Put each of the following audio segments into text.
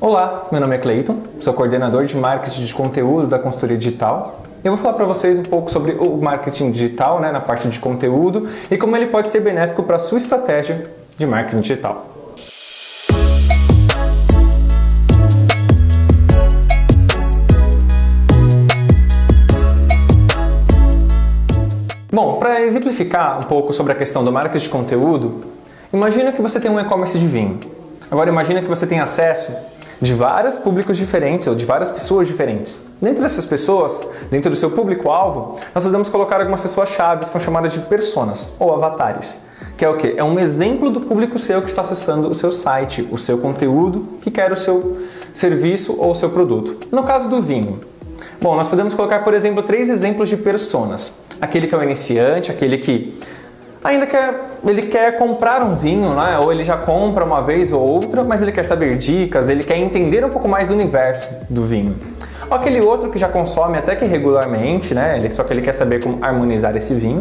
Olá, meu nome é Cleiton, sou coordenador de marketing de conteúdo da consultoria digital. Eu vou falar para vocês um pouco sobre o marketing digital, na parte de conteúdo e como ele pode ser benéfico para a sua estratégia de marketing digital. Bom, para exemplificar um pouco sobre a questão do marketing de conteúdo, imagina que você tem um e-commerce de vinho. Agora imagina que você tem acesso de vários públicos diferentes ou de várias pessoas diferentes. Dentro dessas pessoas, dentro do seu público-alvo, nós podemos colocar algumas pessoas-chave que são chamadas de personas ou avatares. Que é o quê? É um exemplo do público seu que está acessando o seu site, o seu conteúdo, que quer o seu serviço ou o seu produto. No caso do vinho, bom, nós podemos colocar, por exemplo, 3 exemplos de personas. Aquele que é o iniciante, aquele que ainda quer comprar um vinho, ou ele já compra uma vez ou outra, mas ele quer saber dicas, ele quer entender um pouco mais do universo do vinho. Ou aquele outro que já consome até que regularmente, só que ele quer saber como harmonizar esse vinho.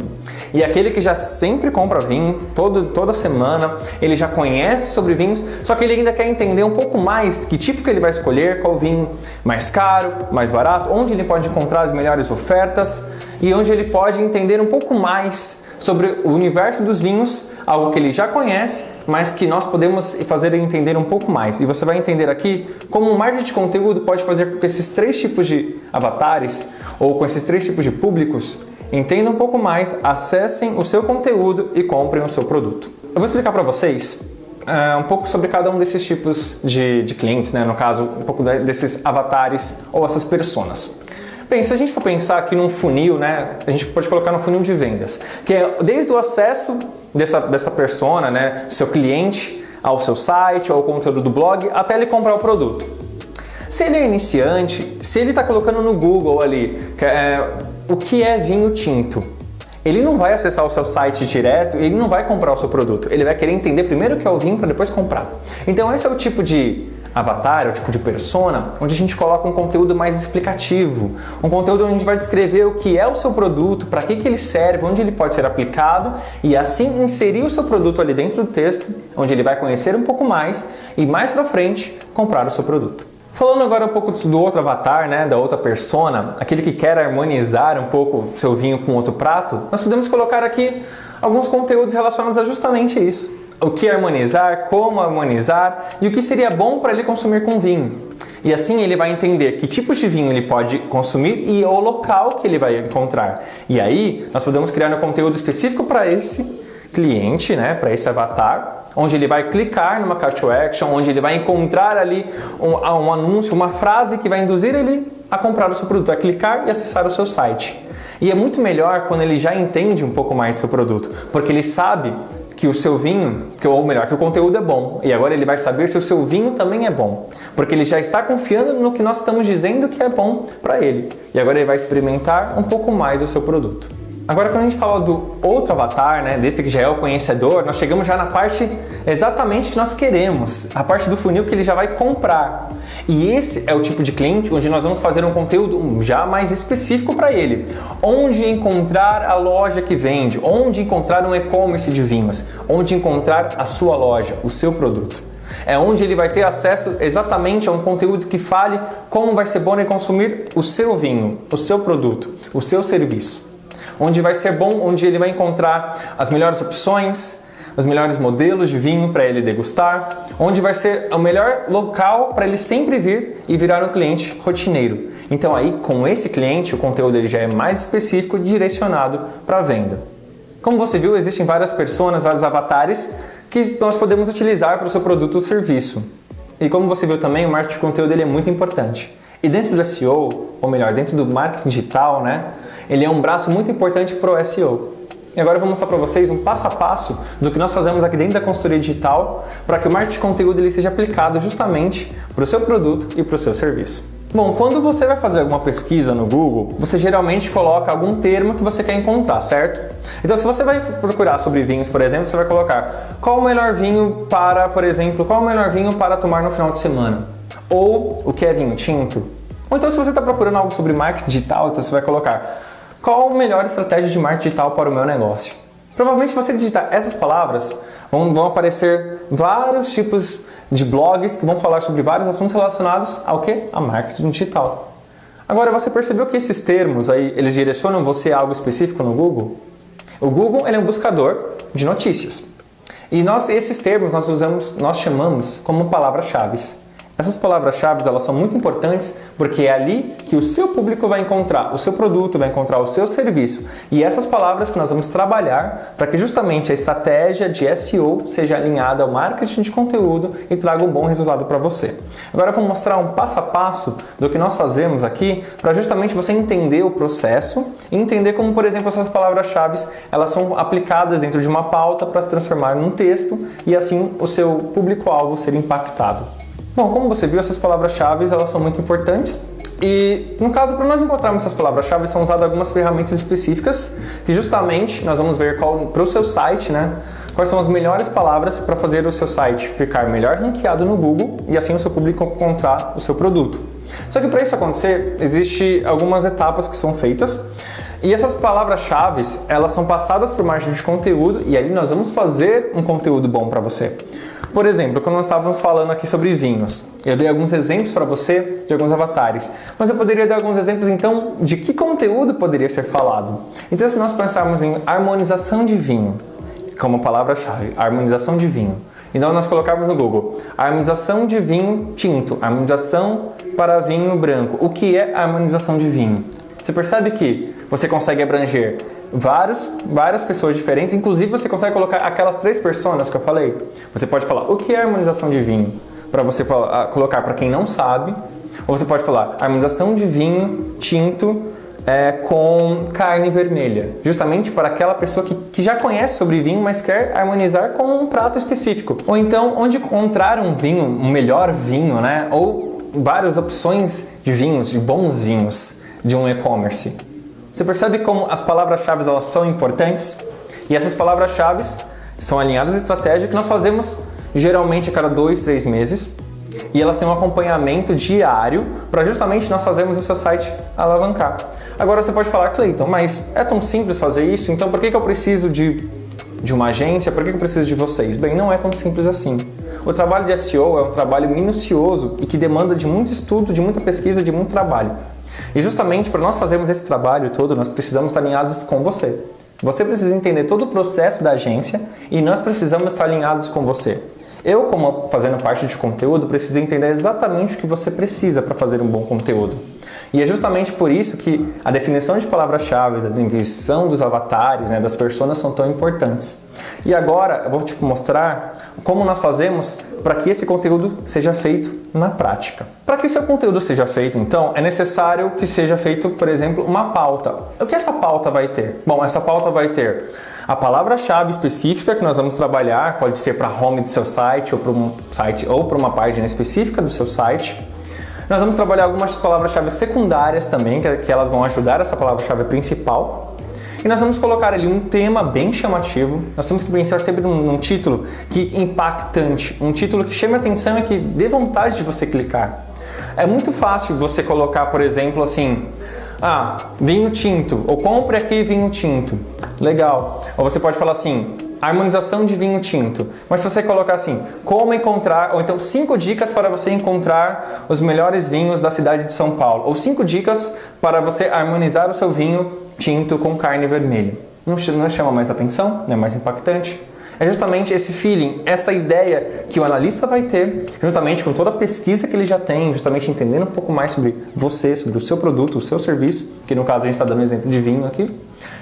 E aquele que já sempre compra vinho, toda semana, ele já conhece sobre vinhos, só que ele ainda quer entender um pouco mais que tipo que ele vai escolher, qual vinho mais caro, mais barato, onde ele pode encontrar as melhores ofertas e onde ele pode entender um pouco mais sobre o universo dos vinhos, algo que ele já conhece, mas que nós podemos fazer ele entender um pouco mais. E você vai entender aqui como o marketing de conteúdo pode fazer com que esses 3 tipos de avatares, ou com esses 3 tipos de públicos, entendam um pouco mais, acessem o seu conteúdo e comprem o seu produto. Eu vou explicar para vocês um pouco sobre cada um desses tipos de clientes, no caso, um pouco desses avatares ou essas personas. Bem, se a gente for pensar aqui num funil, a gente pode colocar no funil de vendas, que é desde o acesso dessa persona, seu cliente, ao seu site, ao conteúdo do blog, até ele comprar o produto. Se ele é iniciante, se ele está colocando no Google ali, o que é vinho tinto, ele não vai acessar o seu site direto e ele não vai comprar o seu produto. Ele vai querer entender primeiro o que é o vinho para depois comprar. Então esse é o tipo de avatar, é o tipo de persona, onde a gente coloca um conteúdo mais explicativo, um conteúdo onde a gente vai descrever o que é o seu produto, para que ele serve, onde ele pode ser aplicado e assim inserir o seu produto ali dentro do texto, onde ele vai conhecer um pouco mais e mais para frente comprar o seu produto. Falando agora um pouco do outro avatar, da outra persona, aquele que quer harmonizar um pouco o seu vinho com outro prato, nós podemos colocar aqui alguns conteúdos relacionados a justamente isso. O que harmonizar, como harmonizar e o que seria bom para ele consumir com vinho. E assim ele vai entender que tipos de vinho ele pode consumir e o local que ele vai encontrar. E aí nós podemos criar um conteúdo específico para esse cliente, para esse avatar, onde ele vai clicar numa call to action, onde ele vai encontrar ali um anúncio, uma frase que vai induzir ele a comprar o seu produto, a clicar e acessar o seu site. E é muito melhor quando ele já entende um pouco mais do seu produto, porque ele sabe que o seu vinho, ou melhor, que o conteúdo é bom. E agora ele vai saber se o seu vinho também é bom. Porque ele já está confiando no que nós estamos dizendo que é bom para ele. E agora ele vai experimentar um pouco mais o seu produto. Agora, quando a gente fala do outro avatar, desse que já é o conhecedor, nós chegamos já na parte exatamente que nós queremos. A parte do funil que ele já vai comprar. E esse é o tipo de cliente onde nós vamos fazer um conteúdo já mais específico para ele. Onde encontrar a loja que vende, onde encontrar um e-commerce de vinhos, onde encontrar a sua loja, o seu produto. É onde ele vai ter acesso exatamente a um conteúdo que fale como vai ser bom ele consumir o seu vinho, o seu produto, o seu serviço. Onde vai ser bom, onde ele vai encontrar as melhores opções, os melhores modelos de vinho para ele degustar, onde vai ser o melhor local para ele sempre vir e virar um cliente rotineiro. Então aí, com esse cliente, o conteúdo ele já é mais específico e direcionado para a venda. Como você viu, existem várias personas, vários avatares que nós podemos utilizar para o seu produto ou serviço. E como você viu também, o marketing de conteúdo ele é muito importante. E dentro do SEO, ou melhor, dentro do marketing digital, ele é um braço muito importante para o SEO. E agora eu vou mostrar para vocês um passo a passo do que nós fazemos aqui dentro da consultoria digital para que o marketing de conteúdo ele seja aplicado justamente para o seu produto e para o seu serviço. Bom, quando você vai fazer alguma pesquisa no Google, você geralmente coloca algum termo que você quer encontrar, certo? Então, se você vai procurar sobre vinhos, por exemplo, você vai colocar qual o melhor vinho para, por exemplo, qual o melhor vinho para tomar no final de semana? Ou o que é vinho tinto? Ou então, se você está procurando algo sobre marketing digital, então você vai colocar qual a melhor estratégia de marketing digital para o meu negócio? Provavelmente, se você digitar essas palavras, vão aparecer vários tipos de blogs que vão falar sobre vários assuntos relacionados ao quê? A marketing digital. Agora, você percebeu que esses termos aí, eles direcionam você a algo específico no Google? O Google, ele é um buscador de notícias. E esses termos nós chamamos como palavras-chave. Essas palavras-chave, elas são muito importantes porque é ali que o seu público vai encontrar o seu produto, vai encontrar o seu serviço. E essas palavras que nós vamos trabalhar para que justamente a estratégia de SEO seja alinhada ao marketing de conteúdo e traga um bom resultado para você. Agora eu vou mostrar um passo a passo do que nós fazemos aqui para justamente você entender o processo e entender como, por exemplo, essas palavras-chave, elas são aplicadas dentro de uma pauta para se transformar num texto e assim o seu público-alvo ser impactado. Bom, como você viu, essas palavras-chave elas são muito importantes e, no caso, para nós encontrarmos essas palavras-chave, são usadas algumas ferramentas específicas que justamente nós vamos ver para o seu site, né? Quais são as melhores palavras para fazer o seu site ficar melhor ranqueado no Google e assim o seu público encontrar o seu produto. Só que para isso acontecer, existem algumas etapas que são feitas e essas palavras-chave, elas são passadas por marketing de conteúdo e ali nós vamos fazer um conteúdo bom para você. Por exemplo, quando nós estávamos falando aqui sobre vinhos, eu dei alguns exemplos para você de alguns avatares, mas eu poderia dar alguns exemplos então de que conteúdo poderia ser falado. Então, se nós pensarmos em harmonização de vinho, como palavra-chave, harmonização de vinho, então nós colocarmos no Google, harmonização de vinho tinto, harmonização para vinho branco. O que é harmonização de vinho? Você percebe que você consegue abranger várias pessoas diferentes, inclusive você consegue colocar aquelas 3 personas que eu falei. Você pode falar o que é harmonização de vinho, para você colocar para quem não sabe, ou você pode falar harmonização de vinho tinto com carne vermelha, justamente para aquela pessoa que já conhece sobre vinho, mas quer harmonizar com um prato específico. Ou então, onde encontrar um vinho, um melhor vinho, né? Ou várias opções de vinhos, de bons vinhos de um e-commerce. Você percebe como as palavras-chave elas são importantes? E essas palavras-chave são alinhadas à estratégia que nós fazemos geralmente a cada 2, 3 meses. E elas têm um acompanhamento diário para justamente nós fazermos o seu site alavancar. Agora você pode falar, Cleiton, mas é tão simples fazer isso? Então por que eu preciso de uma agência? Por que eu preciso de vocês? Bem, não é tão simples assim. O trabalho de SEO é um trabalho minucioso e que demanda de muito estudo, de muita pesquisa, de muito trabalho. E justamente para nós fazermos esse trabalho todo, nós precisamos estar alinhados com você. Você precisa entender todo o processo da agência e nós precisamos estar alinhados com você. Eu, como fazendo parte de conteúdo, preciso entender exatamente o que você precisa para fazer um bom conteúdo. E é justamente por isso que a definição de palavras-chave, a definição dos avatares, né, das personas são tão importantes. E agora eu vou te mostrar como nós fazemos para que esse conteúdo seja feito na prática. Para que seu conteúdo seja feito, então, é necessário que seja feito, por exemplo, uma pauta. O que essa pauta vai ter? Bom, essa pauta vai ter a palavra-chave específica que nós vamos trabalhar, pode ser para a home do seu site ou para um site ou para uma página específica do seu site. Nós vamos trabalhar algumas palavras-chave secundárias também, que elas vão ajudar essa palavra-chave principal. E nós vamos colocar ali um tema bem chamativo. Nós temos que pensar sempre num título impactante, um título que chame a atenção e que dê vontade de você clicar. É muito fácil você colocar, por exemplo, assim, vinho tinto, ou compre aqui vinho tinto. Legal. Ou você pode falar assim, harmonização de vinho tinto. Mas se você colocar assim, como encontrar, ou então 5 dicas para você encontrar os melhores vinhos da cidade de São Paulo. Ou 5 dicas para você harmonizar o seu vinho tinto com carne vermelha. Não chama mais atenção? Não é mais impactante? É justamente esse feeling, essa ideia que o analista vai ter, juntamente com toda a pesquisa que ele já tem, justamente entendendo um pouco mais sobre você, sobre o seu produto, o seu serviço, que no caso a gente está dando um exemplo de vinho aqui,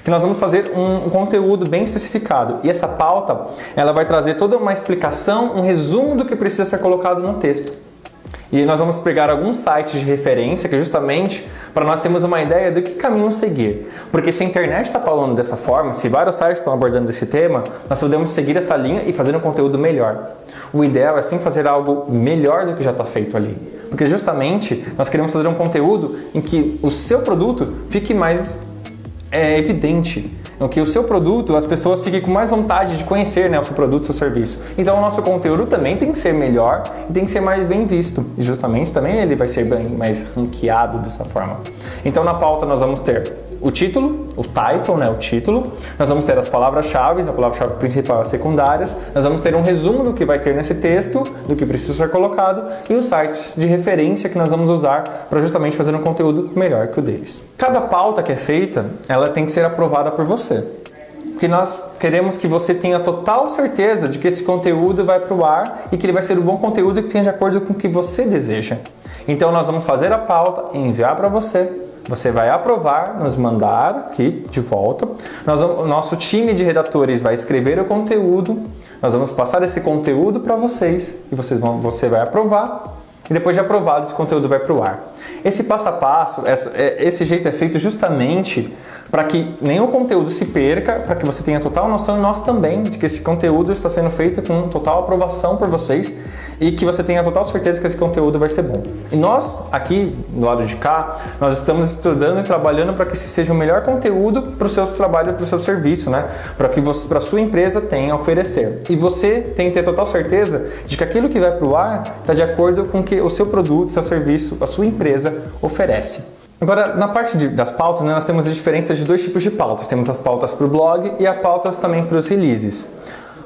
que nós vamos fazer um conteúdo bem especificado. E essa pauta, ela vai trazer toda uma explicação, um resumo do que precisa ser colocado no texto. E nós vamos pegar alguns sites de referência que justamente para nós termos uma ideia do que caminho seguir. Porque se a internet está falando dessa forma, se vários sites estão abordando esse tema, nós podemos seguir essa linha e fazer um conteúdo melhor. O ideal é sim fazer algo melhor do que já está feito ali. Porque justamente nós queremos fazer um conteúdo em que o seu produto fique mais evidente. Em que o seu produto, as pessoas fiquem com mais vontade de conhecer, né, o seu produto, o seu serviço. Então o nosso conteúdo também tem que ser melhor e tem que ser mais bem visto. E justamente também ele vai ser bem mais ranqueado dessa forma. Então na pauta nós vamos ter o título, o title, né, o título. Nós vamos ter as palavras-chave, a palavra-chave principal e as secundárias. Nós vamos ter um resumo do que vai ter nesse texto, do que precisa ser colocado e os sites de referência que nós vamos usar para justamente fazer um conteúdo melhor que o deles. Cada pauta que é feita, ela tem que ser aprovada por você. Porque nós queremos que você tenha total certeza de que esse conteúdo vai para o ar e que ele vai ser um bom conteúdo que tenha de acordo com o que você deseja. Então nós vamos fazer a pauta, enviar para você, você vai aprovar, nos mandar aqui de volta. O nosso time de redatores vai escrever o conteúdo, nós vamos passar esse conteúdo para vocês e você vai aprovar. E depois de aprovado, esse conteúdo vai para o ar. Esse passo a passo, esse jeito é feito justamente para que nenhum conteúdo se perca, para que você tenha total noção, e nós também, de que esse conteúdo está sendo feito com total aprovação por vocês e que você tenha total certeza que esse conteúdo vai ser bom. E nós, aqui, do lado de cá, nós estamos estudando e trabalhando para que esse seja o melhor conteúdo para o seu trabalho, para o seu serviço, né? Para que para a sua empresa tenha a oferecer. E você tem que ter total certeza de que aquilo que vai para o ar está de acordo com o que o seu produto, seu serviço, a sua empresa oferece. Agora, na parte das pautas, né, nós temos a diferença de dois tipos de pautas. Temos as pautas para o blog e as pautas também para os releases.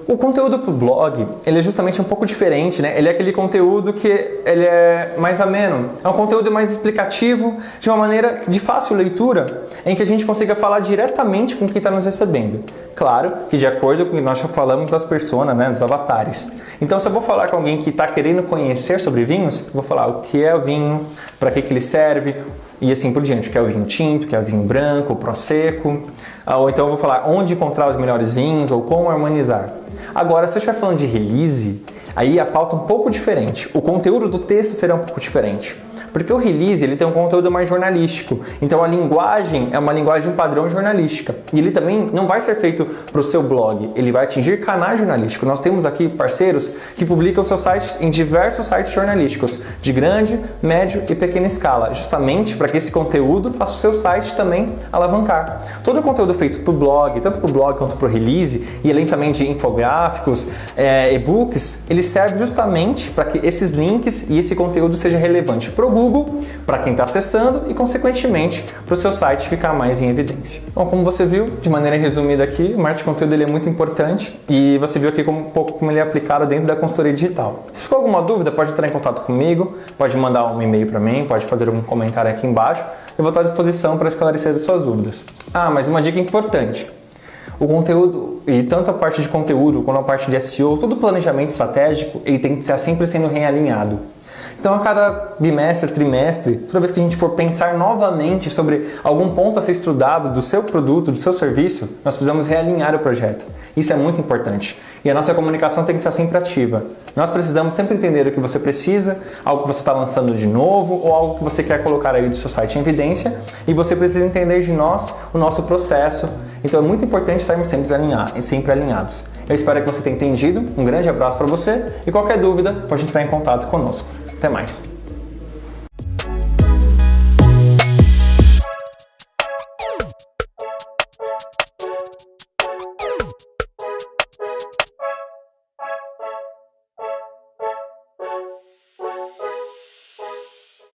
O conteúdo para o blog, ele é justamente um pouco diferente, né? Ele é aquele conteúdo que ele é mais ameno. É um conteúdo mais explicativo, de uma maneira de fácil leitura, em que a gente consiga falar diretamente com quem está nos recebendo. Claro que de acordo com o que nós já falamos das personas, né, dos avatares. Então, se eu vou falar com alguém que está querendo conhecer sobre vinhos, eu vou falar o que é o vinho, para que ele serve, e assim por diante, que é o vinho tinto, que é o vinho branco, o prosecco, ou então eu vou falar onde encontrar os melhores vinhos ou como harmonizar. Agora, se eu estiver falando de release, aí a pauta é um pouco diferente, o conteúdo do texto será um pouco diferente. Porque o release ele tem um conteúdo mais jornalístico, então a linguagem é uma linguagem padrão jornalística. E ele também não vai ser feito para o seu blog, ele vai atingir canais jornalísticos. Nós temos aqui parceiros que publicam o seu site em diversos sites jornalísticos, de grande, médio e pequena escala, justamente para que esse conteúdo faça o seu site também alavancar. Todo o conteúdo feito para o blog, tanto para o blog quanto para o release, e além também de infográficos, e-books, ele serve justamente para que esses links e esse conteúdo seja relevante para o Google, para quem está acessando e, consequentemente, para o seu site ficar mais em evidência. Bom, como você viu, de maneira resumida aqui, o marketing de conteúdo ele é muito importante e você viu aqui um pouco como ele é aplicado dentro da consultoria digital. Se ficou alguma dúvida, pode entrar em contato comigo, pode mandar um e-mail para mim, pode fazer algum comentário aqui embaixo. Eu vou estar à disposição para esclarecer as suas dúvidas. Ah, mas uma dica importante. O conteúdo, e tanto a parte de conteúdo quanto a parte de SEO, todo o planejamento estratégico, ele tem que estar sempre sendo realinhado. Então, a cada bimestre, trimestre, toda vez que a gente for pensar novamente sobre algum ponto a ser estudado do seu produto, do seu serviço, nós precisamos realinhar o projeto. Isso é muito importante. E a nossa comunicação tem que estar sempre ativa. Nós precisamos sempre entender o que você precisa, algo que você está lançando de novo ou algo que você quer colocar aí do seu site em evidência, e você precisa entender de nós o nosso processo. Então, é muito importante estarmos sempre alinhados. Eu espero que você tenha entendido. Um grande abraço para você e qualquer dúvida pode entrar em contato conosco. Até mais!